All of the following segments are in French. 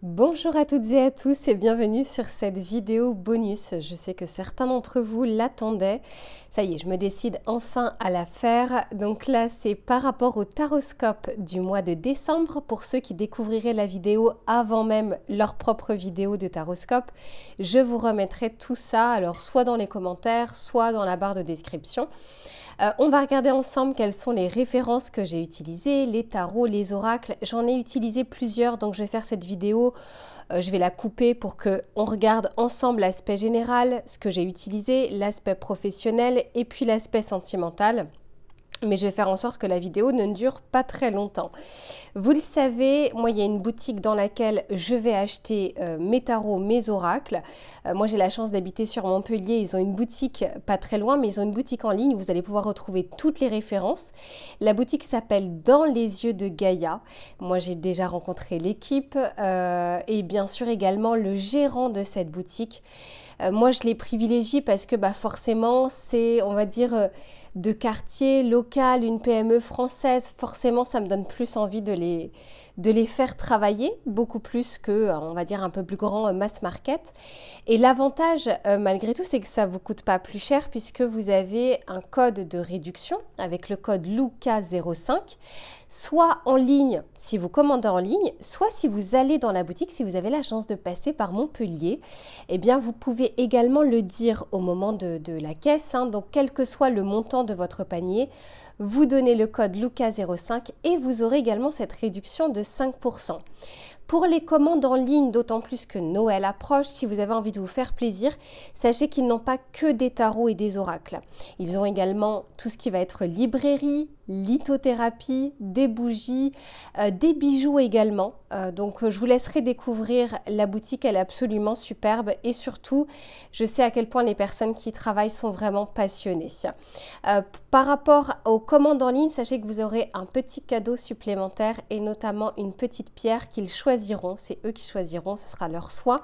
Bonjour à toutes et à tous et bienvenue sur cette vidéo bonus. Je sais que certains d'entre vous l'attendaient. Ça y est, je me décide enfin à la faire. Donc là, c'est par rapport au taroscope du mois de décembre. Pour ceux qui découvriraient la vidéo avant même leur propre vidéo de taroscope, je vous remettrai tout ça, alors soit dans les commentaires, soit dans la barre de description. On va regarder ensemble quelles sont les références que j'ai utilisées, les tarots, les oracles. J'en ai utilisé plusieurs, donc je vais faire cette vidéo, je vais la couper pour qu'on regarde ensemble l'aspect général, ce que j'ai utilisé, l'aspect professionnel et puis l'aspect sentimental. Mais je vais faire en sorte que la vidéo ne dure pas très longtemps. Vous le savez, moi il y a une boutique dans laquelle je vais acheter mes tarots, mes oracles. Moi j'ai la chance d'habiter sur Montpellier, ils ont une boutique pas très loin, mais ils ont une boutique en ligne où vous allez pouvoir retrouver toutes les références. La boutique s'appelle Dans les yeux de Gaïa. Moi j'ai déjà rencontré l'équipe et bien sûr également le gérant de cette boutique. Moi je les privilégie parce que forcément c'est, on va dire, de quartier local, une PME française, forcément ça me donne plus envie de les faire travailler, beaucoup plus que, on va dire, un peu plus grand mass market. Et l'avantage, malgré tout, c'est que ça ne vous coûte pas plus cher puisque vous avez un code de réduction avec le code LUCA05, soit en ligne si vous commandez en ligne, soit si vous allez dans la boutique, si vous avez la chance de passer par Montpellier, eh bien vous pouvez également le dire au moment de la caisse, donc quel que soit le montant de votre panier, vous donnez le code LUCA05 et vous aurez également cette réduction de 5%. Pour les commandes en ligne, d'autant plus que Noël approche, si vous avez envie de vous faire plaisir, sachez qu'ils n'ont pas que des tarots et des oracles. Ils ont également tout ce qui va être librairie, lithothérapie, des bougies, des bijoux également. Donc je vous laisserai découvrir la boutique, elle est absolument superbe et surtout, je sais à quel point les personnes qui y travaillent sont vraiment passionnées. Par rapport aux commandes en ligne, sachez que vous aurez un petit cadeau supplémentaire et notamment une petite pierre qu'ils choisiront. C'est eux qui choisiront, ce sera leur choix.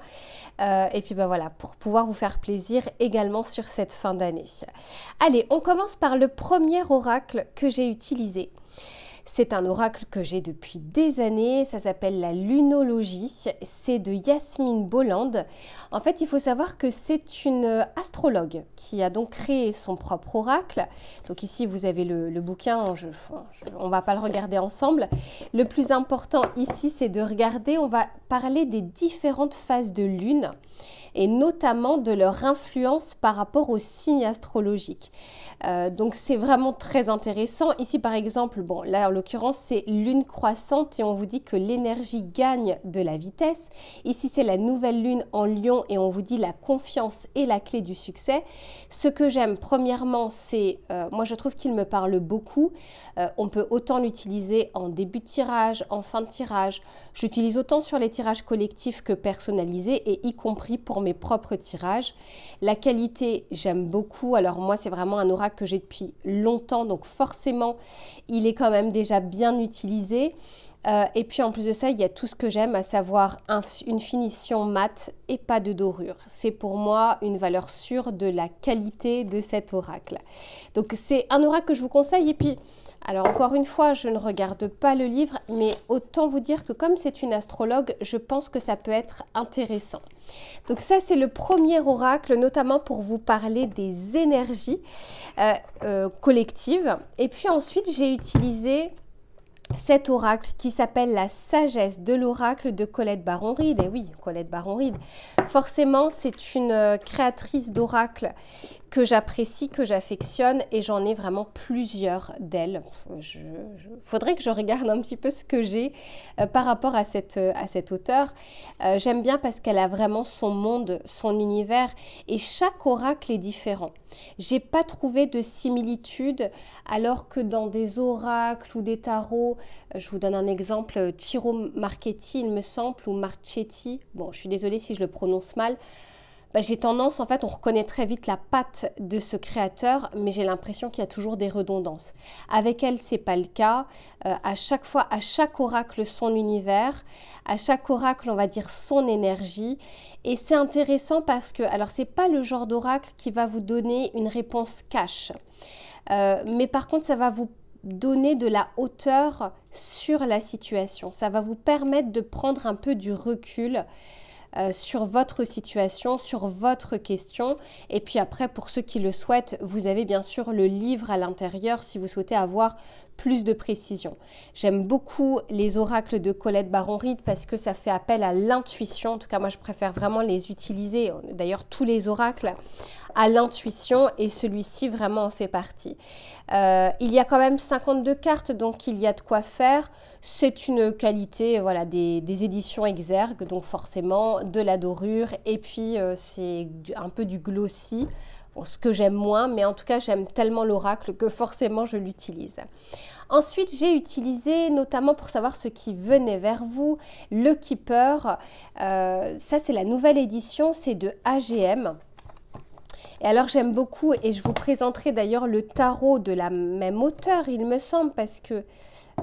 Et puis voilà, pour pouvoir vous faire plaisir également sur cette fin d'année. Allez, on commence par le premier oracle que j'ai utilisé. C'est un oracle que j'ai depuis des années, ça s'appelle la lunologie, c'est de Yasmine Bolland. En fait, il faut savoir que c'est une astrologue qui a donc créé son propre oracle. Donc ici, vous avez le bouquin, on ne va pas le regarder ensemble. Le plus important ici, c'est de regarder, on va parler des différentes phases de lune et notamment de leur influence par rapport aux signes astrologiques. Donc c'est vraiment très intéressant. Ici par exemple, bon là en l'occurrence c'est lune croissante et on vous dit que l'énergie gagne de la vitesse. Ici c'est la nouvelle lune en Lion et on vous dit la confiance est la clé du succès. Ce que j'aime premièrement c'est, moi je trouve qu'il me parle beaucoup. On peut autant l'utiliser en début de tirage, en fin de tirage. J'utilise autant sur les tirages collectifs que personnalisés et y compris pour mes propres tirages. La qualité, j'aime beaucoup. Alors moi, c'est vraiment un oracle que j'ai depuis longtemps, donc forcément, il est quand même déjà bien utilisé. Et puis en plus de ça, il y a tout ce que j'aime, à savoir une finition mate et pas de dorure. C'est pour moi une valeur sûre de la qualité de cet oracle. Donc c'est un oracle que je vous conseille. Et puis, alors encore une fois, je ne regarde pas le livre, mais autant vous dire que comme c'est une astrologue, je pense que ça peut être intéressant. Donc ça, c'est le premier oracle, notamment pour vous parler des énergies collectives. Et puis ensuite, j'ai utilisé cet oracle qui s'appelle la sagesse de l'oracle de Colette Baron-Reid. Et oui, Colette Baron-Reid, forcément, c'est une créatrice d'oracle que j'apprécie, que j'affectionne et j'en ai vraiment plusieurs d'elle. Faudrait que je regarde un petit peu ce que j'ai par rapport à cette auteure. J'aime bien parce qu'elle a vraiment son monde, son univers et chaque oracle est différent. J'ai pas trouvé de similitude alors que dans des oracles ou des tarots, je vous donne un exemple, Tiro Marchetti il me semble ou Marchetti, bon je suis désolée si je le prononce mal, j'ai tendance, en fait, on reconnaît très vite la patte de ce créateur, mais j'ai l'impression qu'il y a toujours des redondances. Avec elle, c'est pas le cas. À chaque fois, à chaque oracle, son univers, à chaque oracle, on va dire son énergie. Et c'est intéressant parce que, alors, c'est pas le genre d'oracle qui va vous donner une réponse cash. Mais par contre, ça va vous donner de la hauteur sur la situation. Ça va vous permettre de prendre un peu du recul sur votre situation, sur votre question. Et puis après, pour ceux qui le souhaitent, vous avez bien sûr le livre à l'intérieur si vous souhaitez avoir plus de précision. J'aime beaucoup les oracles de Colette Baron-Reid parce que ça fait appel à l'intuition. En tout cas, moi, je préfère vraiment les utiliser. D'ailleurs, tous les oracles à l'intuition et celui-ci vraiment en fait partie. Il y a quand même 52 cartes, donc il y a de quoi faire. C'est une qualité, voilà, des éditions Exergue, donc forcément de la dorure et puis c'est un peu du glossy. Bon, ce que j'aime moins, mais en tout cas j'aime tellement l'oracle que forcément je l'utilise. Ensuite, j'ai utilisé, notamment pour savoir ce qui venait vers vous, le Keeper. Ça, c'est la nouvelle édition, c'est de AGM. Et alors, j'aime beaucoup, et je vous présenterai d'ailleurs le tarot de la même auteure, il me semble, parce que...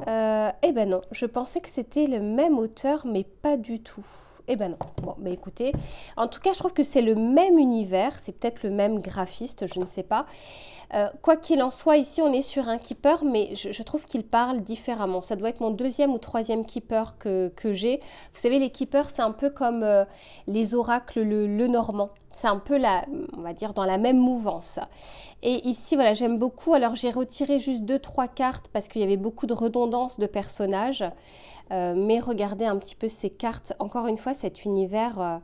eh ben non, je pensais que c'était le même auteur, mais pas du tout. Eh ben non. Bon, bah écoutez, en tout cas, je trouve que c'est le même univers, c'est peut-être le même graphiste, je ne sais pas. Quoi qu'il en soit, ici, on est sur un keeper, mais je trouve qu'il parle différemment. Ça doit être mon deuxième ou troisième keeper que j'ai. Vous savez, les keepers, c'est un peu comme les oracles le normand. C'est un peu, on va dire, dans la même mouvance. Et ici, voilà, j'aime beaucoup. Alors, j'ai retiré juste 2-3 cartes parce qu'il y avait beaucoup de redondance de personnages. Mais regardez un petit peu ces cartes. Encore une fois, cet univers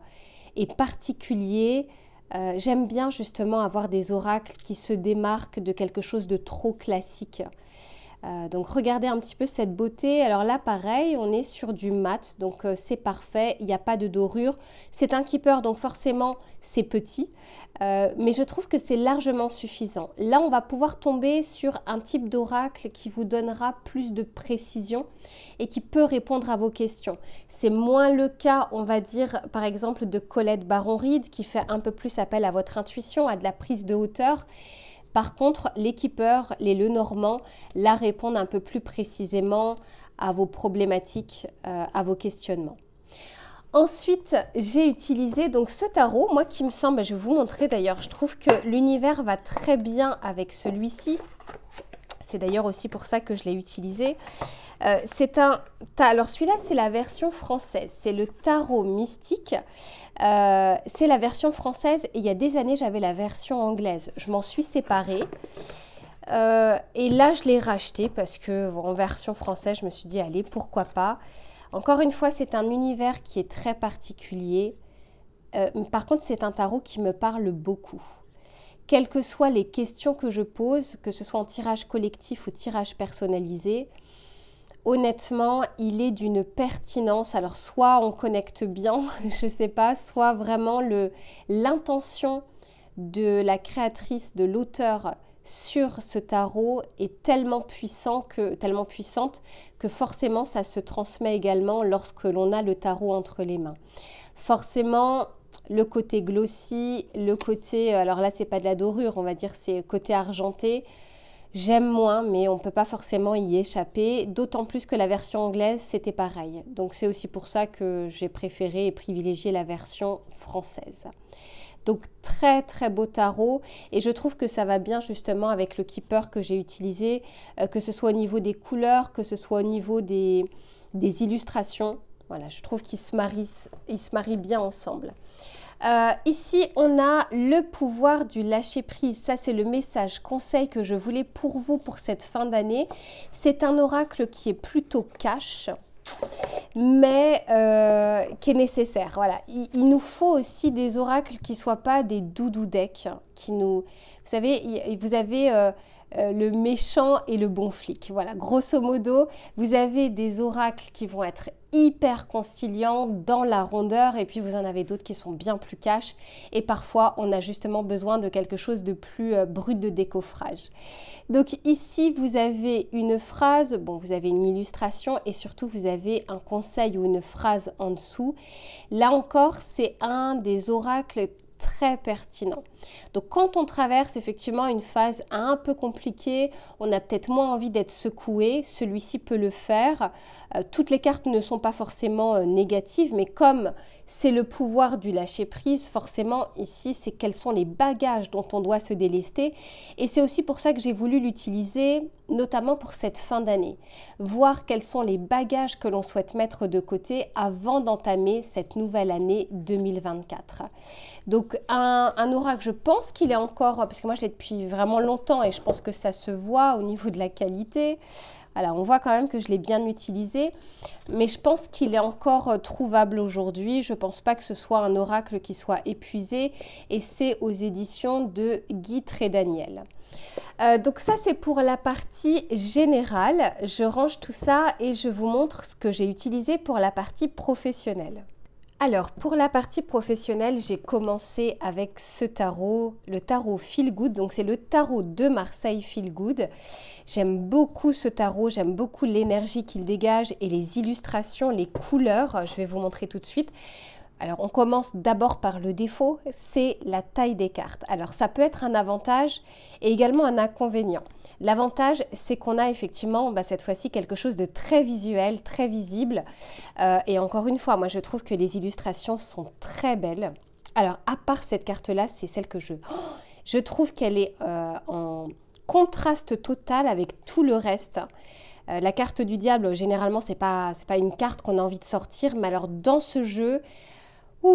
est particulier. J'aime bien justement avoir des oracles qui se démarquent de quelque chose de trop classique. Donc regardez un petit peu cette beauté. Alors là pareil, on est sur du mat, donc c'est parfait, il n'y a pas de dorure. C'est un keeper, donc forcément c'est petit, mais je trouve que c'est largement suffisant. Là on va pouvoir tomber sur un type d'oracle qui vous donnera plus de précision et qui peut répondre à vos questions. C'est moins le cas, on va dire, par exemple de Colette Baron-Reid qui fait un peu plus appel à votre intuition, à de la prise de hauteur. Par contre, les keepers, les Lenormand, là répondent un peu plus précisément à vos problématiques, à vos questionnements. Ensuite, j'ai utilisé donc ce tarot, moi qui me semble, je vais vous montrer d'ailleurs, je trouve que l'univers va très bien avec celui-ci. C'est d'ailleurs aussi pour ça que je l'ai utilisé. Alors celui-là, c'est la version française, c'est le tarot mystique. C'est la version française et il y a des années, j'avais la version anglaise. Je m'en suis séparée. Et là, je l'ai racheté parce que en version française, je me suis dit, allez, pourquoi pas. Encore une fois, c'est un univers qui est très particulier. Par contre, c'est un tarot qui me parle beaucoup. Quelles que soient les questions que je pose, que ce soit en tirage collectif ou tirage personnalisé, honnêtement, il est d'une pertinence. Alors, soit on connecte bien, je ne sais pas, soit vraiment l'intention de la créatrice, de l'auteur sur ce tarot est tellement puissante que forcément, ça se transmet également lorsque l'on a le tarot entre les mains. Forcément, le côté glossy, le côté, alors là, c'est pas de la dorure, on va dire, c'est côté argenté. J'aime moins, mais on ne peut pas forcément y échapper, d'autant plus que la version anglaise, c'était pareil. Donc, c'est aussi pour ça que j'ai préféré et privilégié la version française. Donc, très, très beau tarot. Et je trouve que ça va bien justement avec le keeper que j'ai utilisé, que ce soit au niveau des couleurs, que ce soit au niveau des illustrations. Voilà, je trouve qu'ils se marient bien ensemble. Ici, on a le pouvoir du lâcher-prise. Ça, c'est le message conseil que je voulais pour vous pour cette fin d'année. C'est un oracle qui est plutôt cash, mais qui est nécessaire. Voilà. Il nous faut aussi des oracles qui ne soient pas des doudou decks. Vous savez, vous avez le méchant et le bon flic. Voilà, grosso modo, vous avez des oracles qui vont être hyper conciliants dans la rondeur et puis vous en avez d'autres qui sont bien plus cash et parfois on a justement besoin de quelque chose de plus brut de décoffrage. Donc ici vous avez une phrase, bon vous avez une illustration et surtout vous avez un conseil ou une phrase en dessous. Là encore c'est un des oracles très pertinent. Donc quand on traverse effectivement une phase un peu compliquée, on a peut-être moins envie d'être secoué, celui-ci peut le faire. Toutes les cartes ne sont pas forcément négatives, mais comme c'est le pouvoir du lâcher-prise, forcément ici c'est quels sont les bagages dont on doit se délester, et c'est aussi pour ça que j'ai voulu l'utiliser notamment pour cette fin d'année, voir quels sont les bagages que l'on souhaite mettre de côté avant d'entamer cette nouvelle année 2024. Donc un oracle, je pense qu'il est encore, parce que moi je l'ai depuis vraiment longtemps et je pense que ça se voit au niveau de la qualité. Voilà, on voit quand même que je l'ai bien utilisé, mais je pense qu'il est encore trouvable aujourd'hui. Je ne pense pas que ce soit un oracle qui soit épuisé, et c'est aux éditions de Guy Trédaniel. Donc ça, c'est pour la partie générale. Je range tout ça et je vous montre ce que j'ai utilisé pour la partie professionnelle. Alors, pour la partie professionnelle, j'ai commencé avec ce tarot, le tarot Feel Good. Donc, c'est le tarot de Marseille Feel Good. J'aime beaucoup ce tarot, j'aime beaucoup l'énergie qu'il dégage et les illustrations, les couleurs. Je vais vous montrer tout de suite. Alors, on commence d'abord par le défaut, c'est la taille des cartes. Alors, ça peut être un avantage et également un inconvénient. L'avantage, c'est qu'on a effectivement cette fois-ci quelque chose de très visuel, très visible. Et encore une fois, moi je trouve que les illustrations sont très belles. Alors, à part cette carte-là, c'est celle que je trouve qu'elle est en contraste total avec tout le reste. La carte du diable, généralement, c'est pas une carte qu'on a envie de sortir. Mais alors, dans ce jeu,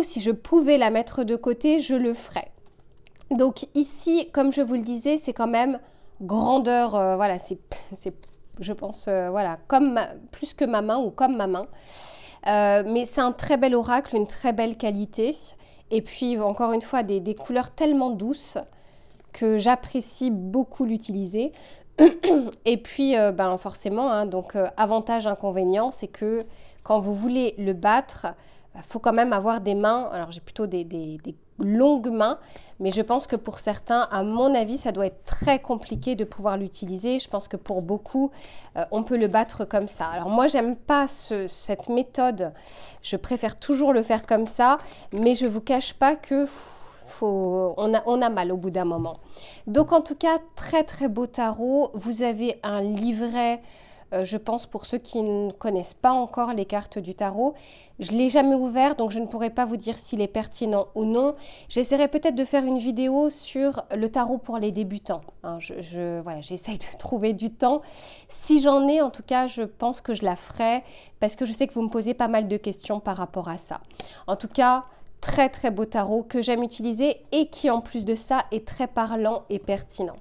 si je pouvais la mettre de côté, je le ferais. Donc ici, comme je vous le disais, c'est quand même grandeur, voilà, c'est je pense, voilà, plus que ma main ou comme ma main. Mais c'est un très bel oracle, une très belle qualité. Et puis, encore une fois, des couleurs tellement douces que j'apprécie beaucoup l'utiliser. Et puis, forcément, donc avantage, inconvénient, c'est que quand vous voulez le battre, faut quand même avoir des mains, alors j'ai plutôt des longues mains, mais je pense que pour certains, à mon avis, ça doit être très compliqué de pouvoir l'utiliser. Je pense que pour beaucoup, on peut le battre comme ça. Alors moi, j'aime pas cette méthode, je préfère toujours le faire comme ça, mais je vous cache pas que on a mal au bout d'un moment. Donc en tout cas, très très beau tarot. Vous avez un livret. Je pense pour ceux qui ne connaissent pas encore les cartes du tarot. Je ne l'ai jamais ouvert, donc je ne pourrais pas vous dire s'il est pertinent ou non. J'essaierai peut-être de faire une vidéo sur le tarot pour les débutants. Hein, voilà, j'essaye de trouver du temps. Si j'en ai, en tout cas, je pense que je la ferai parce que je sais que vous me posez pas mal de questions par rapport à ça. En tout cas, très très beau tarot que j'aime utiliser et qui en plus de ça est très parlant et pertinent.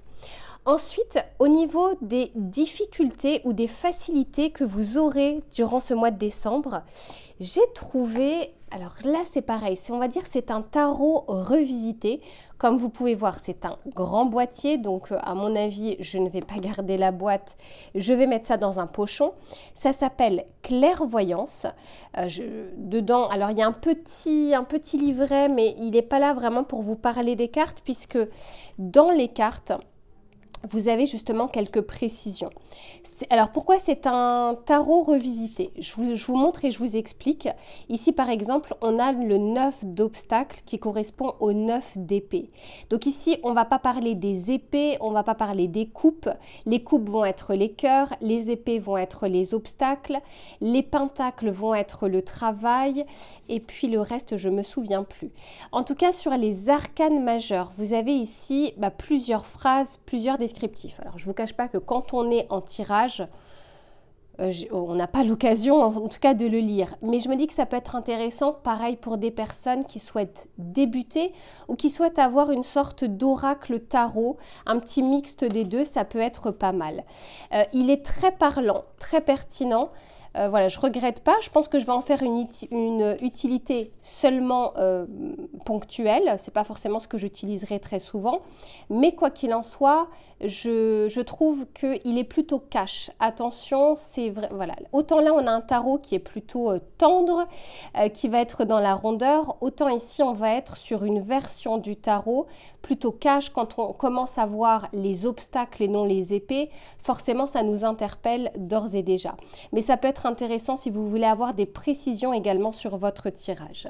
Ensuite, au niveau des difficultés ou des facilités que vous aurez durant ce mois de décembre, j'ai trouvé, alors là c'est pareil, on va dire c'est un tarot revisité. Comme vous pouvez voir, c'est un grand boîtier, donc à mon avis, je ne vais pas garder la boîte, je vais mettre ça dans un pochon. Ça s'appelle Clairvoyance. Dedans, alors il y a un petit livret, mais il n'est pas là vraiment pour vous parler des cartes, puisque dans les cartes, vous avez justement quelques précisions. Alors pourquoi c'est un tarot revisité? Je vous montre et je vous explique. Ici par exemple, on a le 9 d'obstacles qui correspond au 9 d'épée. Donc ici, on ne va pas parler des épées, on ne va pas parler des coupes. Les coupes vont être les cœurs, les épées vont être les obstacles, les pentacles vont être le travail, et puis le reste, je ne me souviens plus. En tout cas, sur les arcanes majeurs, vous avez ici plusieurs phrases, plusieurs descriptifs. Alors, je ne vous cache pas que quand on est en tirage, on n'a pas l'occasion, en tout cas, de le lire. Mais je me dis que ça peut être intéressant, pareil, pour des personnes qui souhaitent débuter ou qui souhaitent avoir une sorte d'oracle tarot, un petit mixte des deux, ça peut être pas mal. Il est très parlant, très pertinent. Voilà, je ne regrette pas. Je pense que je vais en faire une utilité seulement ponctuelle. Ce n'est pas forcément ce que j'utiliserai très souvent. Mais quoi qu'il en soit, je trouve qu'il est plutôt cash. Attention, c'est vrai. Voilà. Autant là, on a un tarot qui est plutôt tendre, qui va être dans la rondeur. Autant ici, on va être sur une version du tarot plutôt cash. Quand on commence à voir les obstacles et non les épées, forcément, ça nous interpelle d'ores et déjà. Mais ça peut être intéressant si vous voulez avoir des précisions également sur votre tirage.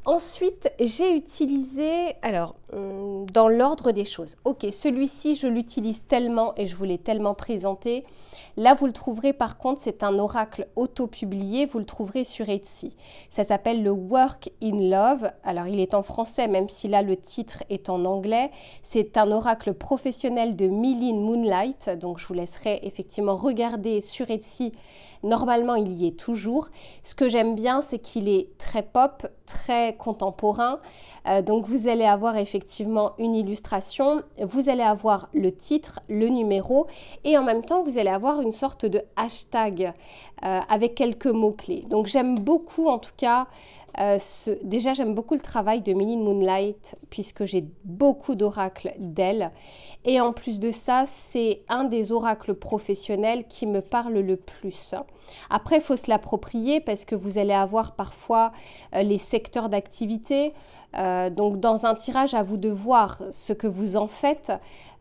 Ensuite, j'ai utilisé, alors, dans l'ordre des choses. Ok, celui-ci, je l'utilise tellement et je vous l'ai tellement présenté. Là, vous le trouverez par contre, c'est un oracle auto-publié, vous le trouverez sur Etsy. Ça s'appelle le Work in Love. Alors, il est en français, même si là, le titre est en anglais. C'est un oracle professionnel de Mylene Moonlight. Donc, je vous laisserai effectivement regarder sur Etsy. Normalement, il y est toujours. Ce que j'aime bien, c'est qu'il est très pop, très contemporain. Donc, vous allez avoir effectivement une illustration, vous allez avoir le titre, le numéro et en même temps, vous allez avoir une sorte de hashtag avec quelques mots-clés. Donc, j'aime beaucoup en tout cas déjà, j'aime beaucoup le travail de Mylene Moonlight puisque j'ai beaucoup d'oracles d'elle. Et en plus de ça, c'est un des oracles professionnels qui me parle le plus. Après, il faut se l'approprier parce que vous allez avoir parfois les secteurs d'activité. Donc, dans un tirage, à vous de voir ce que vous en faites.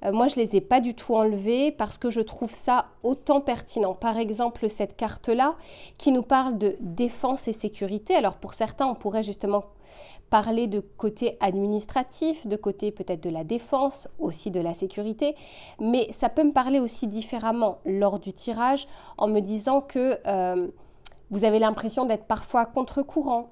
Moi, je ne les ai pas du tout enlevés parce que je trouve ça autant pertinent. Par exemple, cette carte-là qui nous parle de défense et sécurité. Alors, pour certains, on pourrait justement parler de côté administratif, de côté peut-être de la défense, aussi de la sécurité, mais ça peut me parler aussi différemment lors du tirage en me disant que vous avez l'impression d'être parfois contre-courant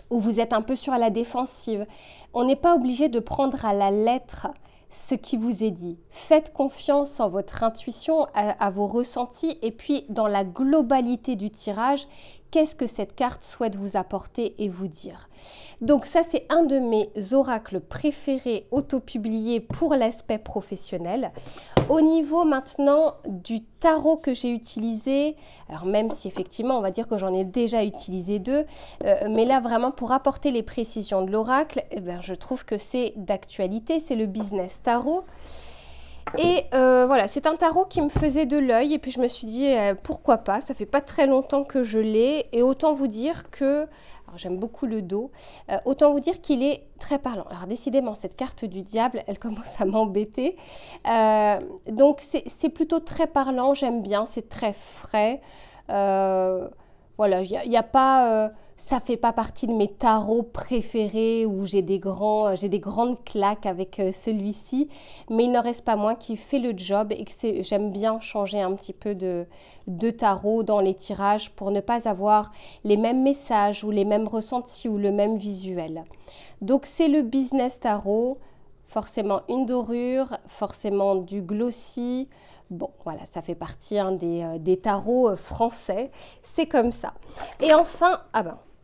ou vous êtes un peu sur la défensive. On n'est pas obligé de prendre à la lettre ce qui vous est dit. Faites confiance en votre intuition, à vos ressentis et puis dans la globalité du tirage, qu'est-ce que cette carte souhaite vous apporter et vous dire. Donc ça, c'est un de mes oracles préférés auto-publiés pour l'aspect professionnel. Au niveau maintenant du tarot que j'ai utilisé, alors même si effectivement on va dire que j'en ai déjà utilisé deux, mais là vraiment pour apporter les précisions de l'oracle, eh bien, je trouve que c'est d'actualité, c'est le Business Tarot. Et voilà, c'est un tarot qui me faisait de l'œil et puis je me suis dit pourquoi pas, ça fait pas très longtemps que je l'ai et autant vous dire que, alors j'aime beaucoup le dos, autant vous dire qu'il est très parlant. Alors décidément cette carte du diable, elle commence à m'embêter, donc c'est plutôt très parlant, j'aime bien, c'est très frais, voilà, il n'y a pas... ça fait pas partie de mes tarots préférés où j'ai des grandes claques avec celui-ci, mais il n'en reste pas moins qui fait le job et que j'aime bien changer un petit peu de tarot dans les tirages pour ne pas avoir les mêmes messages ou les mêmes ressentis ou le même visuel. Donc c'est le Business Tarot, forcément une dorure, forcément du glossy. Bon, voilà, ça fait partie des tarots français, c'est comme ça. Et enfin,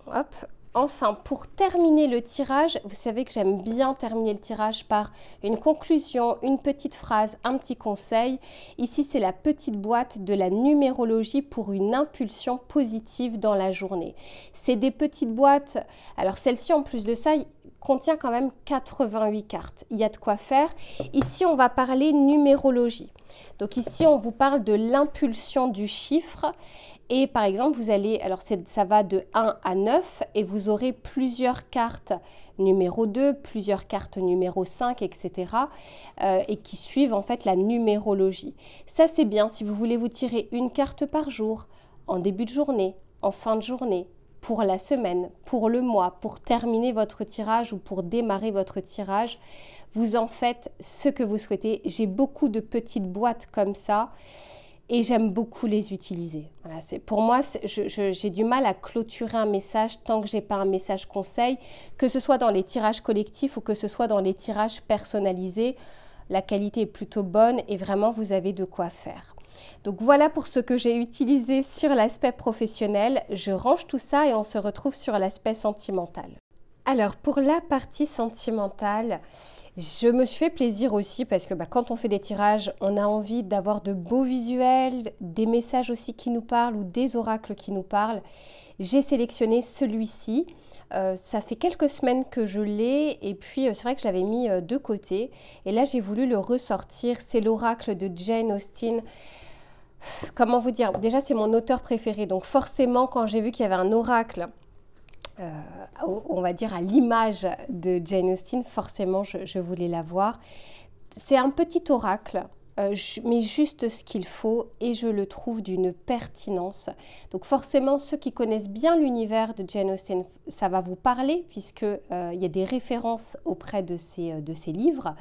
hop, enfin, pour terminer le tirage, vous savez que j'aime bien terminer le tirage par une conclusion, une petite phrase, un petit conseil. Ici, c'est la petite boîte de la numérologie pour une impulsion positive dans la journée. C'est des petites boîtes, alors celle-ci, en plus de ça, contient quand même 88 cartes. Il y a de quoi faire. Ici, on va parler numérologie. Donc ici, on vous parle de l'impulsion du chiffre. Et par exemple, vous allez, alors ça va de 1 à 9 et vous aurez plusieurs cartes numéro 2, plusieurs cartes numéro 5, etc. Et qui suivent en fait la numérologie. Ça, c'est bien si vous voulez vous tirer une carte par jour, en début de journée, en fin de journée, pour la semaine, pour le mois, pour terminer votre tirage ou pour démarrer votre tirage. Vous en faites ce que vous souhaitez. J'ai beaucoup de petites boîtes comme ça et j'aime beaucoup les utiliser. Voilà, pour moi, j'ai du mal à clôturer un message tant que je n'ai pas un message conseil, que ce soit dans les tirages collectifs ou que ce soit dans les tirages personnalisés. La qualité est plutôt bonne et vraiment, vous avez de quoi faire. Donc voilà pour ce que j'ai utilisé sur l'aspect professionnel. Je range tout ça et on se retrouve sur l'aspect sentimental. Alors pour la partie sentimentale, je me suis fait plaisir aussi parce que quand on fait des tirages, on a envie d'avoir de beaux visuels, des messages aussi qui nous parlent ou des oracles qui nous parlent. J'ai sélectionné celui-ci. Ça fait quelques semaines que je l'ai et puis c'est vrai que je l'avais mis de côté. Et là, j'ai voulu le ressortir. C'est l'oracle de Jane Austen. Comment vous dire? Déjà, c'est mon auteur préféré. Donc forcément, quand j'ai vu qu'il y avait un oracle, on va dire à l'image de Jane Austen, forcément, je voulais la voir. C'est un petit oracle je mets juste ce qu'il faut et je le trouve d'une pertinence. Donc forcément, ceux qui connaissent bien l'univers de Jane Austen, ça va vous parler puisque il y a des références auprès de ces livres.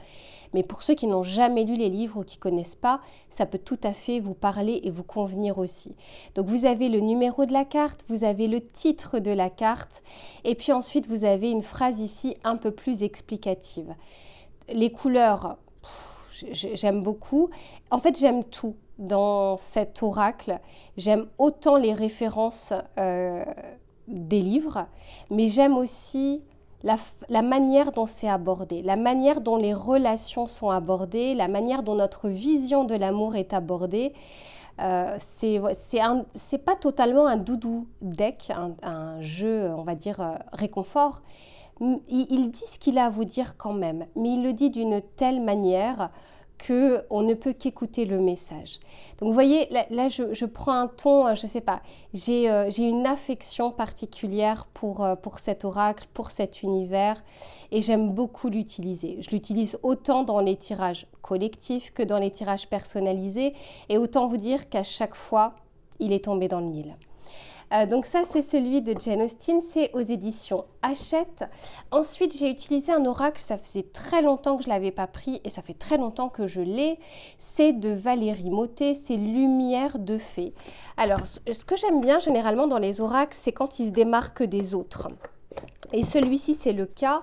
Mais pour ceux qui n'ont jamais lu les livres ou qui ne connaissent pas, ça peut tout à fait vous parler et vous convenir aussi. Donc vous avez le numéro de la carte, vous avez le titre de la carte et puis ensuite vous avez une phrase ici un peu plus explicative. Les couleurs, j'aime beaucoup. En fait, j'aime tout dans cet oracle. J'aime autant les références des livres, mais j'aime aussi la manière dont c'est abordé, la manière dont les relations sont abordées, la manière dont notre vision de l'amour est abordée. C'est pas totalement un doudou deck, un jeu, on va dire, réconfort. Il dit ce qu'il a à vous dire quand même, mais il le dit d'une telle manière qu'on ne peut qu'écouter le message. Donc vous voyez, là je prends un ton, je ne sais pas, j'ai une affection particulière pour cet oracle, pour cet univers, et j'aime beaucoup l'utiliser. Je l'utilise autant dans les tirages collectifs que dans les tirages personnalisés, et autant vous dire qu'à chaque fois, il est tombé dans le mille. Donc ça, c'est celui de Jane Austen, c'est aux éditions Hachette. Ensuite, j'ai utilisé un oracle, ça faisait très longtemps que je ne l'avais pas pris et ça fait très longtemps que je l'ai. C'est de Valérie Mottet, c'est Lumière de Fée. Alors, ce que j'aime bien généralement dans les oracles, c'est quand ils se démarquent des autres. Et celui-ci, c'est le cas.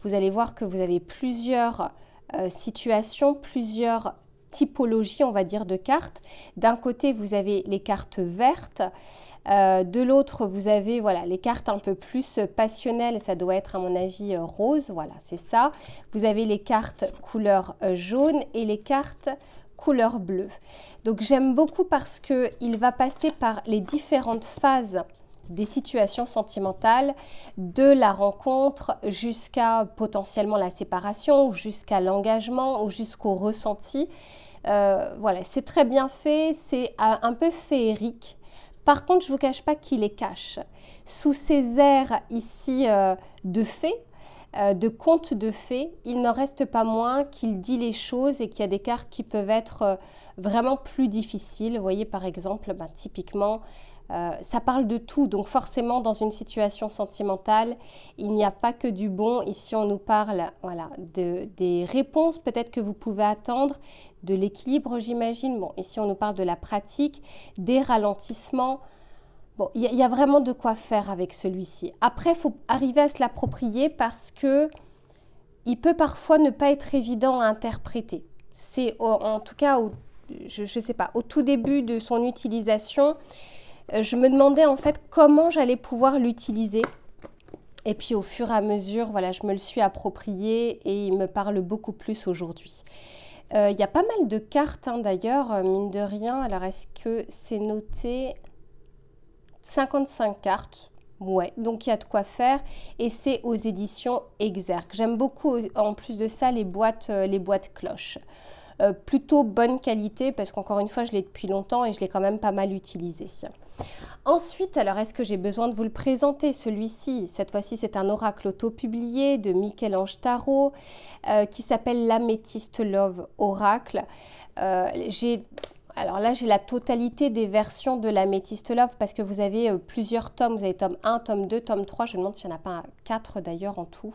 Vous allez voir que vous avez plusieurs situations, plusieurs typologies, on va dire, de cartes. D'un côté, vous avez les cartes vertes. De l'autre, vous avez voilà, les cartes un peu plus passionnelles, ça doit être à mon avis rose, voilà, c'est ça. Vous avez les cartes couleur jaune et les cartes couleur bleue. Donc j'aime beaucoup parce qu'il va passer par les différentes phases des situations sentimentales, de la rencontre jusqu'à potentiellement la séparation, ou jusqu'à l'engagement, ou jusqu'au ressenti. Voilà, c'est très bien fait, c'est un peu féerique. Par contre, je ne vous cache pas qu'il les cache. Sous ces airs ici de fées, de contes de fées, il n'en reste pas moins qu'il dit les choses et qu'il y a des cartes qui peuvent être vraiment plus difficiles. Vous voyez par exemple, typiquement, ça parle de tout. Donc forcément, dans une situation sentimentale, il n'y a pas que du bon. Ici, on nous parle voilà, des réponses peut-être que vous pouvez attendre, de l'équilibre, j'imagine. Bon, ici, on nous parle de la pratique, des ralentissements. Bon, il y a vraiment de quoi faire avec celui-ci. Après, il faut arriver à se l'approprier parce que il peut parfois ne pas être évident à interpréter. C'est en tout cas, je ne sais pas, au tout début de son utilisation, je me demandais en fait comment j'allais pouvoir l'utiliser. Et puis au fur et à mesure, voilà, je me le suis approprié et il me parle beaucoup plus aujourd'hui. Il y a pas mal de cartes d'ailleurs, mine de rien. Alors est-ce que c'est noté 55 cartes? Ouais, donc il y a de quoi faire et c'est aux éditions Exergue. J'aime beaucoup en plus de ça les boîtes cloches. Plutôt bonne qualité parce qu'encore une fois je l'ai depuis longtemps et je l'ai quand même pas mal utilisé. Ensuite, alors est-ce que j'ai besoin de vous le présenter celui-ci? Cette fois-ci c'est un oracle auto-publié de Michel-Ange Tarot qui s'appelle l'Améthyste Love Oracle. Alors là, j'ai la totalité des versions de l'Améthyste Love parce que vous avez plusieurs tomes. Vous avez tome 1, tome 2, tome 3. Je me demande s'il n'y en a pas 4 d'ailleurs en tout.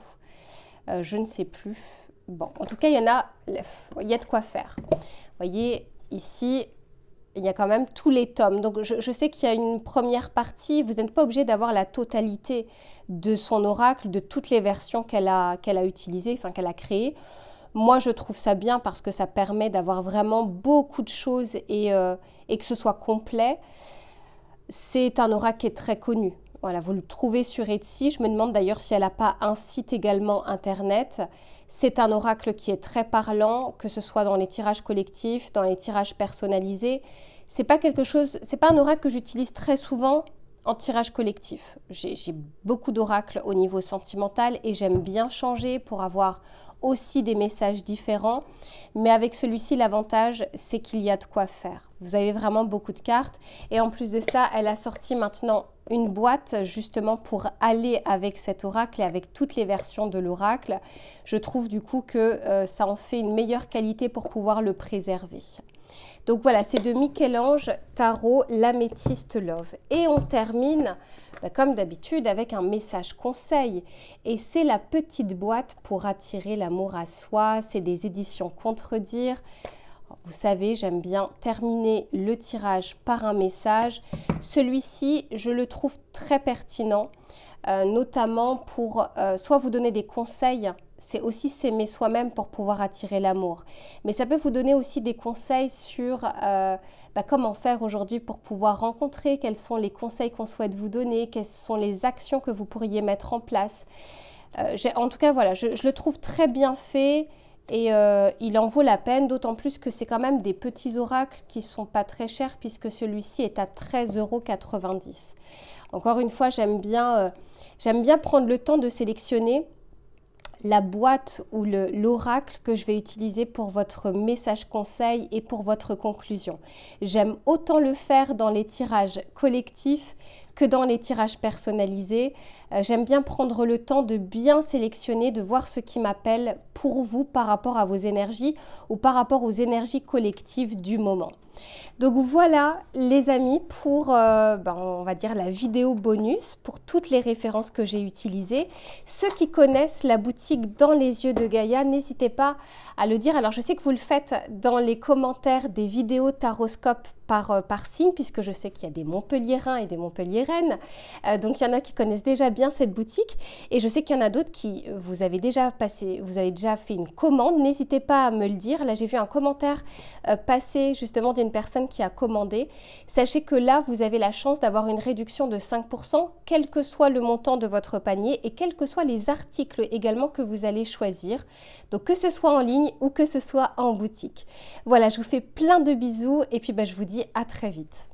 Je ne sais plus. Bon, en tout cas, il y a de quoi faire. Vous voyez, ici, il y a quand même tous les tomes. Donc, je sais qu'il y a une première partie. Vous n'êtes pas obligé d'avoir la totalité de son oracle, de toutes les versions qu'elle a utilisées, enfin qu'elle a créées. Moi, je trouve ça bien parce que ça permet d'avoir vraiment beaucoup de choses et que ce soit complet. C'est un oracle qui est très connu. Voilà, vous le trouvez sur Etsy. Je me demande d'ailleurs si elle n'a pas un site également internet. C'est un oracle qui est très parlant, que ce soit dans les tirages collectifs, dans les tirages personnalisés. C'est pas un oracle que j'utilise très souvent en tirage collectif. J'ai beaucoup d'oracles au niveau sentimental et j'aime bien changer pour avoir aussi des messages différents. Mais avec celui-ci, l'avantage, c'est qu'il y a de quoi faire. Vous avez vraiment beaucoup de cartes. Et en plus de ça, elle a sorti maintenant une boîte justement pour aller avec cet oracle et avec toutes les versions de l'oracle. Je trouve du coup que ça en fait une meilleure qualité pour pouvoir le préserver. Donc voilà, c'est de Michel-Ange Tarot, l'Améthyste Love. Et on termine, comme d'habitude, avec un message conseil. Et c'est la petite boîte pour attirer l'amour à soi. C'est des éditions Contredire. Vous savez, j'aime bien terminer le tirage par un message. Celui-ci, je le trouve très pertinent, notamment pour soit vous donner des conseils. C'est aussi s'aimer soi-même pour pouvoir attirer l'amour. Mais ça peut vous donner aussi des conseils sur comment faire aujourd'hui pour pouvoir rencontrer, quels sont les conseils qu'on souhaite vous donner, quelles sont les actions que vous pourriez mettre en place. En tout cas, voilà, je le trouve très bien fait et il en vaut la peine, d'autant plus que c'est quand même des petits oracles qui ne sont pas très chers puisque celui-ci est à 13,90 €. Encore une fois, j'aime bien prendre le temps de sélectionner la boîte ou l'oracle que je vais utiliser pour votre message conseil et pour votre conclusion. J'aime autant le faire dans les tirages collectifs que dans les tirages personnalisés. J'aime bien prendre le temps de bien sélectionner, de voir ce qui m'appelle pour vous par rapport à vos énergies ou par rapport aux énergies collectives du moment. Donc voilà les amis pour on va dire la vidéo bonus pour toutes les références que j'ai utilisées. Ceux qui connaissent la boutique Dans les yeux de Gaïa, n'hésitez pas à le dire. Alors je sais que vous le faites dans les commentaires des vidéos taroscope par signe, puisque je sais qu'il y a des Montpelliérains et des Montpelliéraines. Donc il y en a qui connaissent déjà bien cette boutique et je sais qu'il y en a d'autres qui vous avez déjà fait une commande. N'hésitez pas à me le dire. Là j'ai vu un commentaire passer justement d'une personne qui a commandé. Sachez que là vous avez la chance d'avoir une réduction de 5%, quel que soit le montant de votre panier et quels que soient les articles également que vous allez choisir. Donc que ce soit en ligne ou que ce soit en boutique. Voilà, je vous fais plein de bisous et puis je vous dis à très vite.